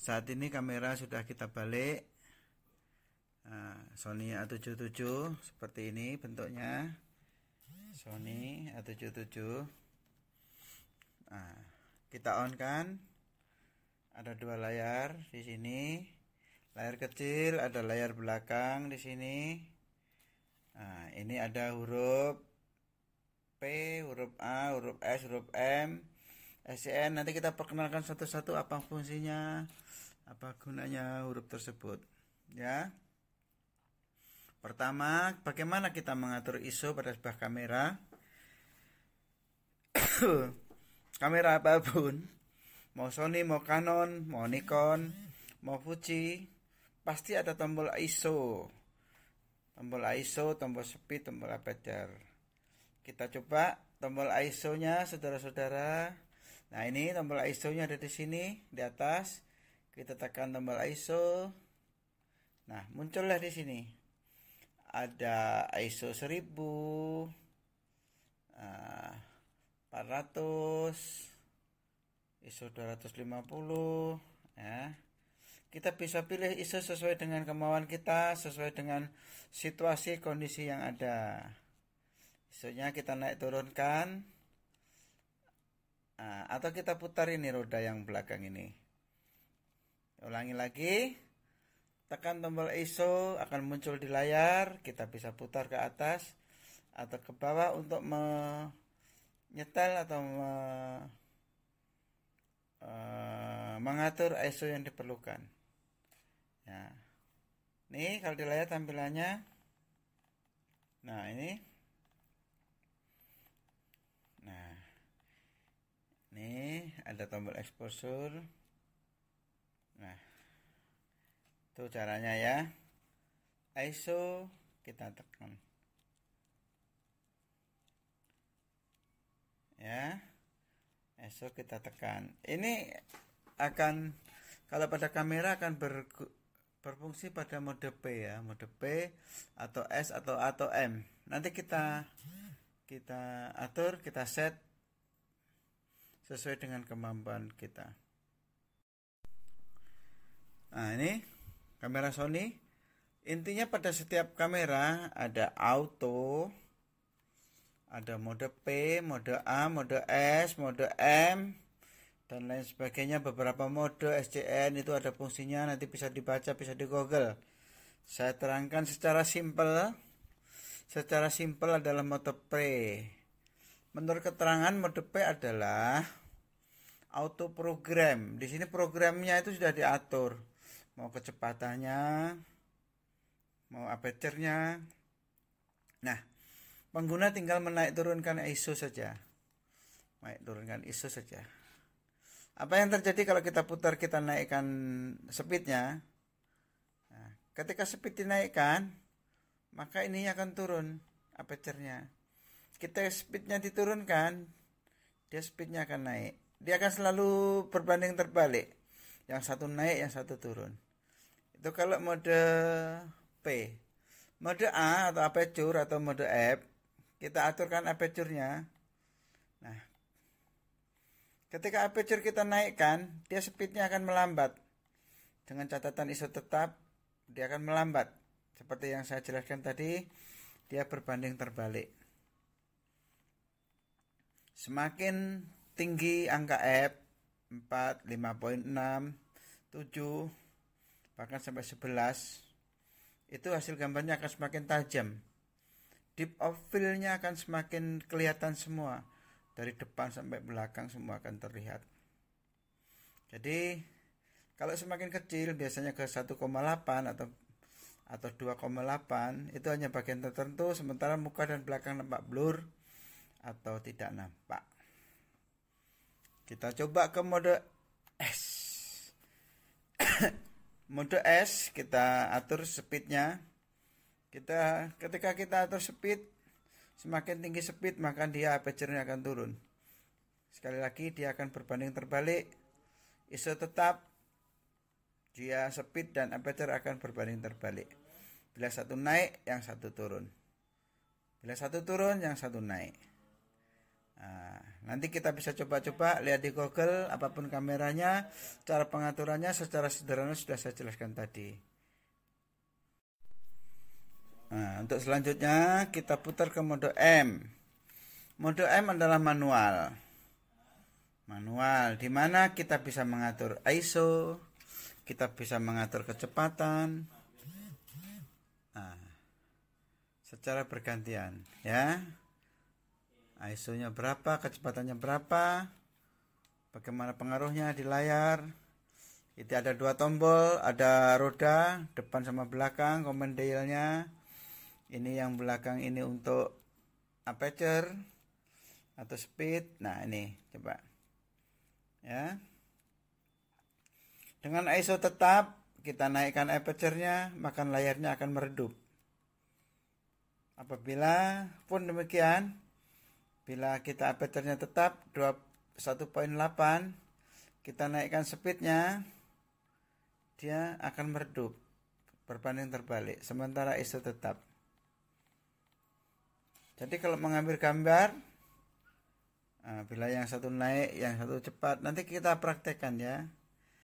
Saat ini kamera sudah kita balik. Sony A77 seperti ini bentuknya. Sony A77. Kita on kan. Ada dua layar di sini. Layar kecil, ada layar belakang di sini. Ini ada huruf P, huruf A, huruf S, huruf M, SCN. Nanti kita perkenalkan satu-satu apa fungsinya, apa gunanya huruf tersebut, ya. Pertama, bagaimana kita mengatur ISO pada sebuah kamera? Kamera apapun, mau Sony, mau Canon, mau Nikon, mau Fuji, pasti ada tombol ISO. Tombol ISO, tombol speed, tombol aperture. Kita coba tombol ISO-nya, saudara-saudara. Nah, ini tombol ISO-nya ada di sini, di atas. Kita tekan tombol ISO. Nah, muncullah di sini. Ada ISO 1000, 400, ISO 250, ya. Kita bisa pilih ISO sesuai dengan kemauan kita, sesuai dengan situasi kondisi yang ada. ISO-nya kita naik turunkan, atau kita putar ini roda yang belakang ini. Ulangi lagi, tekan tombol ISO, akan muncul di layar. Kita bisa putar ke atas atau ke bawah untuk menyetel atau mengatur ISO yang diperlukan. Ya. Nih kalau di layar tampilannya. Nah, ini. Nah. Nih ada tombol exposure. Nah. Itu caranya ya. ISO kita tekan. Ya. ISO kita tekan. Ini akan, kalau pada kamera akan berfungsi pada mode P ya, mode P atau S atau A atau M. Nanti kita atur, kita set sesuai dengan kemampuan kita. Nah, ini kamera Sony. Intinya pada setiap kamera ada auto, ada mode P, mode A, mode S, mode M, dan lain sebagainya. Beberapa mode SCN itu ada fungsinya, nanti bisa dibaca, bisa di Google. Saya terangkan secara simpel. Secara simpel adalah mode P. Menurut keterangan, mode P adalah auto program. Di sini programnya itu sudah diatur, mau kecepatannya, mau aperture-nya. Nah, pengguna tinggal menaik turunkan ISO saja. Naik turunkan ISO saja. Apa yang terjadi kalau kita putar, kita naikkan speednya? Nah, ketika speed dinaikkan, maka ini akan turun aperture-nya. Kita speednya diturunkan, dia speednya akan naik. Dia akan selalu berbanding terbalik. Yang satu naik, yang satu turun. Itu kalau mode P. Mode A atau aperture atau mode F, kita aturkan aperture-nya. Nah, ketika aperture kita naikkan, dia speednya akan melambat. Dengan catatan ISO tetap, dia akan melambat. Seperti yang saya jelaskan tadi, dia berbanding terbalik. Semakin tinggi angka F, 4, 5.6, 7, bahkan sampai 11, itu hasil gambarnya akan semakin tajam. Deep of field-nya akan semakin kelihatan semua. Dari depan sampai belakang semua akan terlihat. Jadi kalau semakin kecil, biasanya ke 1,8 atau 2,8, itu hanya bagian tertentu, sementara muka dan belakang nampak blur atau tidak nampak. Kita coba ke mode S. Mode S kita atur speednya. Ketika kita atur speed, semakin tinggi speed maka dia aperture-nya akan turun. Sekali lagi dia akan berbanding terbalik. ISO tetap, dia speed dan aperture akan berbanding terbalik. Bila satu naik, yang satu turun. Bila satu turun, yang satu naik. nanti kita bisa coba-coba lihat di Google apapun kameranya, cara pengaturannya secara sederhana sudah saya jelaskan tadi. Nah, untuk selanjutnya kita putar ke mode M. Mode M adalah manual. Manual di mana kita bisa mengatur ISO, kita bisa mengatur kecepatan. Nah, secara bergantian ya. ISO-nya berapa, kecepatannya berapa, bagaimana pengaruhnya di layar. Itu ada dua tombol, ada roda depan sama belakang, command dial-nya. Ini yang belakang ini untuk aperture atau speed. Nah, ini coba. Ya. Dengan ISO tetap kita naikkan aperture-nya, maka layarnya akan meredup. Apabila pun demikian, bila kita aperture-nya tetap 1.8, kita naikkan speed-nya, dia akan meredup berbanding terbalik, sementara ISO tetap. Jadi kalau mengambil gambar, bila yang satu naik, yang satu cepat, nanti kita praktekkan ya.